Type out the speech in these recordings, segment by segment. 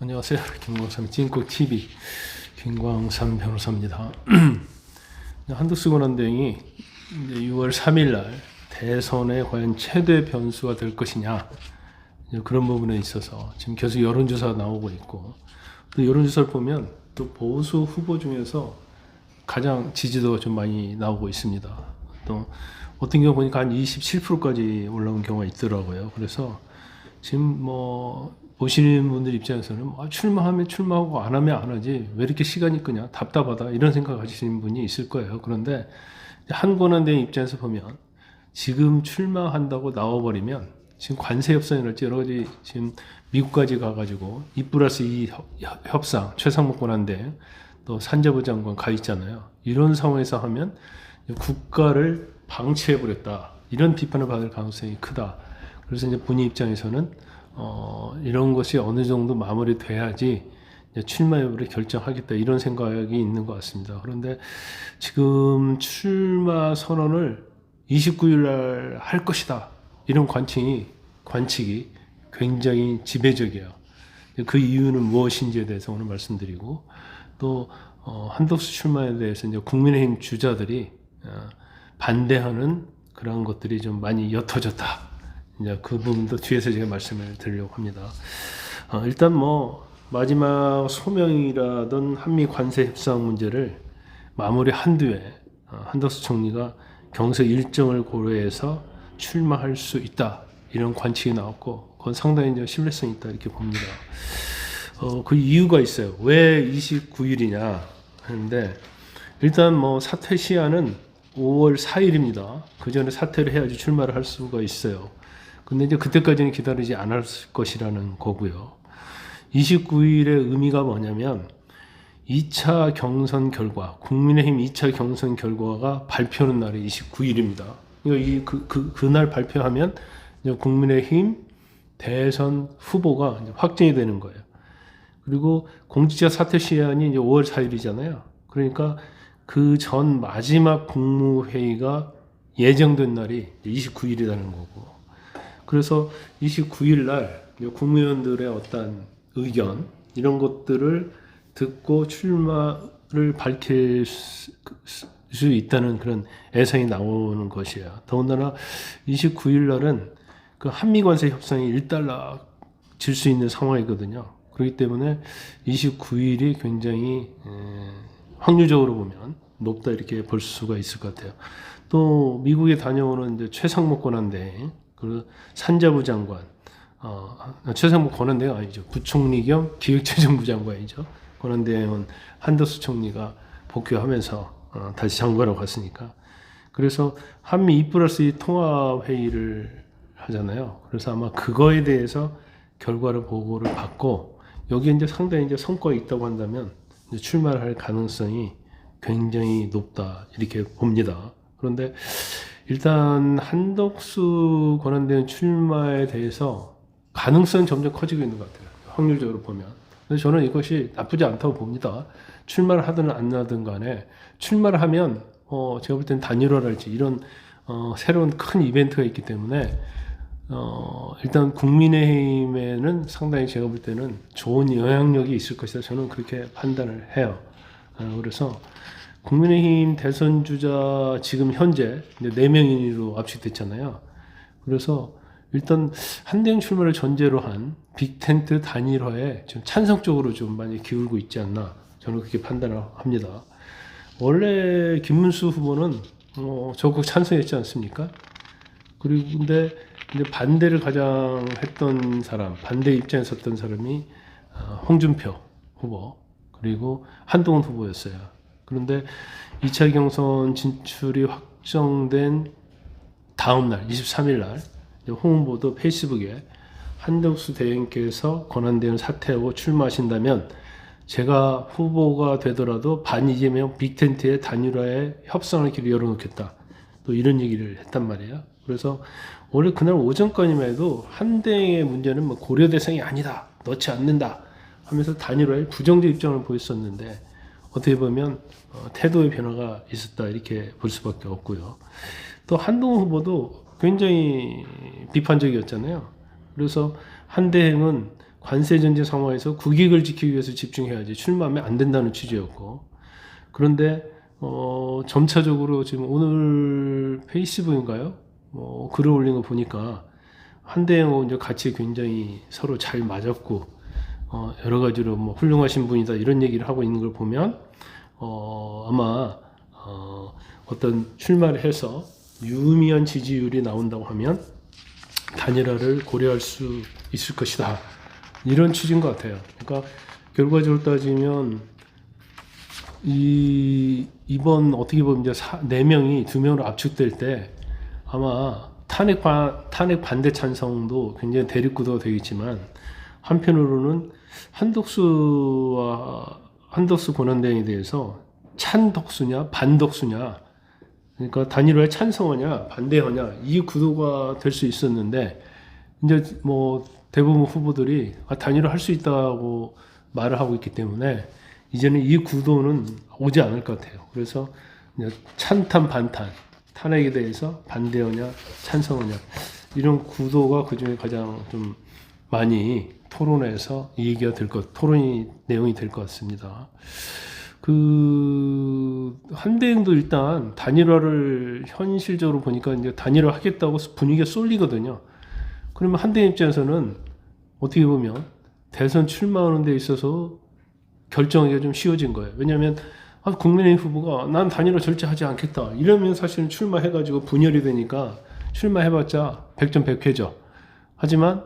안녕하세요. 김광삼 찐국TV 김광삼 변호사입니다. 한덕수 권한대행이 이제 6월 3일 날 대선에 과연 최대 변수가 될 것이냐, 그런 부분에 있어서 지금 계속 여론조사가 나오고 있고, 또 여론조사를 보면 또 보수 후보 중에서 가장 지지도가 좀 많이 나오고 있습니다. 또 어떤 경우 보니까 한 27%까지 올라온 경우가 있더라고요. 그래서 지금 뭐 보시는 분들 입장에서는 출마하면 출마하고 안 하면 안 하지 왜 이렇게 시간이 끄냐, 답답하다, 이런 생각 가지시는 분이 있을 거예요. 그런데 한 권한대행 입장에서 보면 지금 출마한다고 나와버리면 지금 관세 협상이랄지 여러 가지, 지금 미국까지 가가지고 2+2 협상, 최상목 권한대행 또 산자부 장관 가 있잖아요. 이런 상황에서 하면 국가를 방치해버렸다, 이런 비판을 받을 가능성이 크다. 그래서 이제 본인 입장에서는 이런 것이 어느 정도 마무리돼야지 출마 여부를 결정하겠다, 이런 생각이 있는 것 같습니다. 그런데 지금 출마 선언을 29일 날 할 것이다, 이런 관측이 굉장히 지배적이에요. 그 이유는 무엇인지에 대해서 오늘 말씀드리고, 또 한덕수 출마에 대해서 이제 국민의힘 주자들이 반대하는 그런 것들이 좀 많이 옅어졌다, 이제 그 부분도 뒤에서 제가 말씀을 드리려고 합니다. 일단 뭐 마지막 소명이라던 한미 관세 협상 문제를 마무리한 뒤에 한덕수 총리가 경선 일정을 고려해서 출마할 수 있다, 이런 관측이 나왔고, 그건 상당히 이제 신뢰성이 있다, 이렇게 봅니다. 그 이유가 있어요. 왜 29일이냐 하는데, 일단 뭐 사퇴 시한은 5월 4일입니다. 그 전에 사퇴를 해야지 출마를 할 수가 있어요. 근데 이제 그때까지는 기다리지 않을 것이라는 거고요. 29일의 의미가 뭐냐면 2차 경선 결과, 국민의힘 2차 경선 결과가 발표하는 날이 29일입니다. 그날 발표하면 이제 국민의힘 대선 후보가 이제 확정이 되는 거예요. 그리고 공직자 사퇴 시한이 이제 5월 4일이잖아요. 그러니까 그 전 마지막 국무회의가 예정된 날이 29일이라는 거고, 그래서 29일 날 국무위원들의 어떤 의견, 이런 것들을 듣고 출마를 밝힐 수 있다는 그런 예상이 나오는 것이에요. 더군다나 29일 날은 그 한미관세 협상이 일단락질 수 있는 상황이거든요. 그렇기 때문에 29일이 굉장히 확률적으로 보면 높다, 이렇게 볼 수가 있을 것 같아요. 또 미국에 다녀오는 이제 최상목 권한대행, 그리고 산자부 장관, 최상목 권한대행 아니죠, 부총리 겸 기획재정부 장관이죠. 권한대행은 한덕수 총리가 복귀하면서 다시 장관으로 갔으니까. 그래서 한미 2+2 통화회의를 하잖아요. 그래서 아마 그거에 대해서 결과를 보고를 받고, 여기에 이제 상당히 이제 성과가 있다고 한다면 이제 출마를 할 가능성이 굉장히 높다, 이렇게 봅니다. 그런데 일단 한덕수 권한대행 출마에 대해서 가능성은 점점 커지고 있는 것 같아요, 확률적으로 보면. 그래서 저는 이것이 나쁘지 않다고 봅니다. 출마를 하든 안 하든 간에 출마를 하면 제가 볼 때는 단일화랄지 이런 새로운 큰 이벤트가 있기 때문에 일단 국민의힘에는 상당히 제가 볼 때는 좋은 영향력이 있을 것이다, 저는 그렇게 판단을 해요. 그래서 국민의힘 대선 주자 지금 현재 4명으로 압축됐잖아요. 그래서 일단 한대행 출마를 전제로 한 빅텐트 단일화에 좀 찬성적으로 좀 많이 기울고 있지 않나, 저는 그렇게 판단을 합니다. 원래 김문수 후보는 적극 찬성했지 않습니까? 그리고 근데 반대를 가장 했던 사람, 반대 입장에 섰던 사람이 홍준표 후보, 그리고 한동훈 후보였어요. 그런데 2차 경선 진출이 확정된 다음 날 23일 날 홍 후보도 페이스북에 한덕수 대행께서 권한대행 사퇴하고 출마하신다면 제가 후보가 되더라도 반이재명 빅텐트의 단일화에 협상을 길을 열어놓겠다, 또 이런 얘기를 했단 말이에요. 그래서 원래 그날 오전까지만 해도 한대행의 문제는 뭐 고려 대상이 아니다, 넣지 않는다 하면서 단일화에 부정적 입장을 보였었는데, 어떻게 보면 태도의 변화가 있었다, 이렇게 볼 수밖에 없고요. 또 한동훈 후보도 굉장히 비판적이었잖아요. 그래서 한대행은 관세 전쟁 상황에서 국익을 지키기 위해서 집중해야지 출마하면 안 된다는 취지였고, 그런데 점차적으로 지금 오늘 페이스북인가요? 글을 올린 거 보니까 한대행하고 이제 같이 굉장히 서로 잘 맞았고, 여러 가지로 뭐 훌륭하신 분이다 이런 얘기를 하고 있는 걸 보면 아마 어떤 출마를 해서 유의미한 지지율이 나온다고 하면 단일화를 고려할 수 있을 것이다, 이런 취지인 것 같아요. 그러니까 결과적으로 따지면 이번 어떻게 보면 이제 4명이 2명으로 압축될 때 아마 탄핵 반대 찬성도 굉장히 대립구도가 되겠지만, 한편으로는 한덕수 권한대행에 대해서 찬덕수냐 반덕수냐, 그러니까 단일화에 찬성하냐 반대하냐, 이 구도가 될 수 있었는데, 이제 뭐 대부분 후보들이 단일화 할 수 있다고 말을 하고 있기 때문에 이제는 이 구도는 오지 않을 것 같아요. 그래서 찬탄 반탄, 탄핵에 대해서 반대하냐 찬성하냐, 이런 구도가 그중에 가장 좀 많이 토론에서 얘기가 토론이 내용이 될 것 같습니다. 한대행도 일단 단일화를 현실적으로 보니까 이제 단일화 하겠다고 분위기가 쏠리거든요. 그러면 한대행 입장에서는 어떻게 보면 대선 출마하는 데 있어서 결정하기가 좀 쉬워진 거예요. 왜냐하면 국민의힘 후보가 난 단일화 절대 하지 않겠다 이러면 사실은 출마해가지고 분열이 되니까 출마해봤자 100점 100회죠. 하지만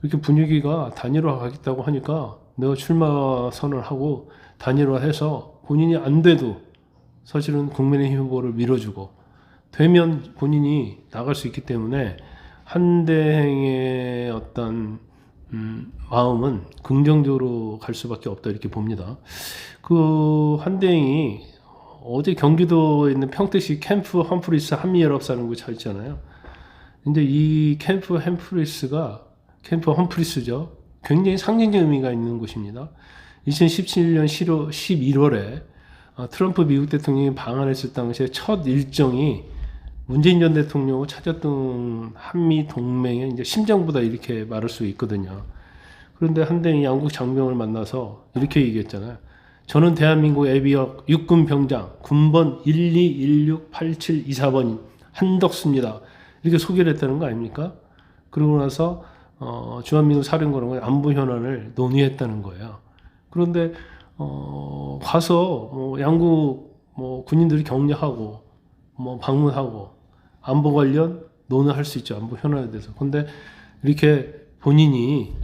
이렇게 분위기가 단일화 가겠다고 하니까 내가 출마 선언하고 단일화해서 본인이 안 돼도 사실은 국민의힘 후보를 밀어주고, 되면 본인이 나갈 수 있기 때문에 한대행의 어떤 마음은 긍정적으로 갈 수밖에 없다, 이렇게 봅니다. 한대행이 어제 경기도에 있는 평택시 캠프 험프리스 한미연합사라는 곳이 있잖아요. 근데 이 캠프 험프리스죠. 굉장히 상징적 의미가 있는 곳입니다. 2017년 11월에 트럼프 미국 대통령이 방한했을 당시에 첫 일정이 문재인 전 대통령을 찾았던 한미 동맹의 이제 심장부다, 이렇게 말할 수 있거든요. 그런데 한대행이 양국 장병을 만나서 이렇게 얘기했잖아요. 저는 대한민국 예비역 육군 병장 군번 12168724번 한덕수입니다. 이렇게 소개를 했다는 거 아닙니까? 그러고 나서 주한미군 사령관과 안보 현안을 논의했다는 거예요. 그런데 가서 양국 군인들이 격려하고 방문하고 안보 관련 논의할 수 있죠. 안보 현안에 대해서. 그런데 이렇게 본인이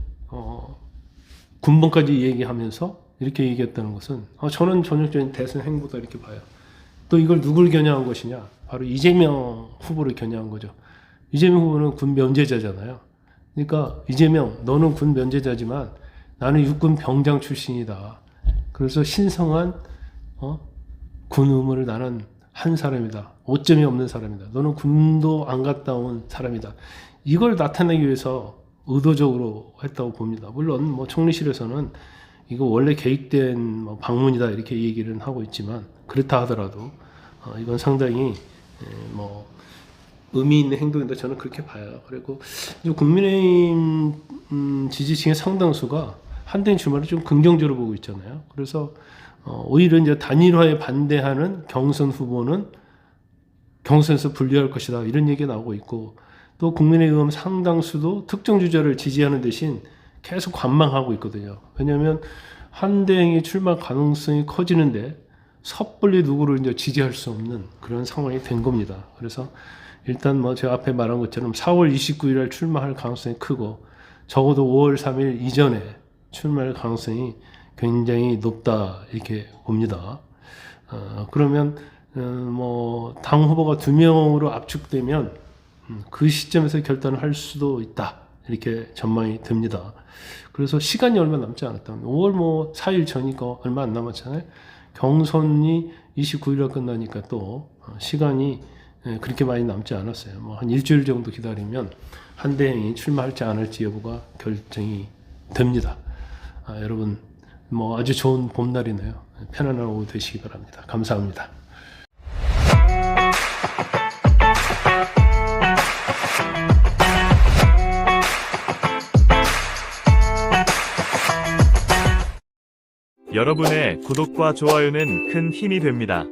군번까지 얘기하면서 이렇게 얘기했다는 것은 저는 전형적인 대선 행보다, 이렇게 봐요. 또 이걸 누굴 겨냥한 것이냐? 바로 이재명 후보를 겨냥한 거죠. 이재명 후보는 군 면제자잖아요. 그러니까 이재명, 너는 군 면제자지만 나는 육군 병장 출신이다. 그래서 신성한 군 의무를 나는 한 사람이다. 오점이 없는 사람이다. 너는 군도 안 갔다 온 사람이다. 이걸 나타내기 위해서 의도적으로 했다고 봅니다. 물론 총리실에서는 이거 원래 계획된 방문이다, 이렇게 얘기를 하고 있지만, 그렇다 하더라도 이건 상당히 의미 있는 행동인데 저는 그렇게 봐요. 그리고 국민의힘 지지층의 상당수가 한대행 출마를 좀 긍정적으로 보고 있잖아요. 그래서 오히려 이제 단일화에 반대하는 경선 후보는 경선에서 분리할 것이다, 이런 얘기가 나오고 있고, 또 국민의힘 상당수도 특정 주자를 지지하는 대신 계속 관망하고 있거든요. 왜냐하면 한대행이 출마 가능성이 커지는데 섣불리 누구를 이제 지지할 수 없는 그런 상황이 된 겁니다. 그래서 일단 제가 앞에 말한 것처럼 4월 29일 날 출마할 가능성이 크고, 적어도 5월 3일 이전에 출마할 가능성이 굉장히 높다, 이렇게 봅니다. 그러면 당 후보가 2명으로 압축되면 그 시점에서 결단을 할 수도 있다, 이렇게 전망이 됩니다. 그래서 시간이 얼마 남지 않았다. 5월 4일 전이니까 얼마 안 남았잖아요. 경선이 29일에 끝나니까 또 시간이 그렇게 많이 남지 않았어요. 한 일주일 정도 기다리면 한대행이 출마할지 안 할지 여부가 결정이 됩니다. 여러분 아주 좋은 봄날이네요. 편안한 오후 되시기 바랍니다. 감사합니다. 여러분의 구독과 좋아요는 큰 힘이 됩니다.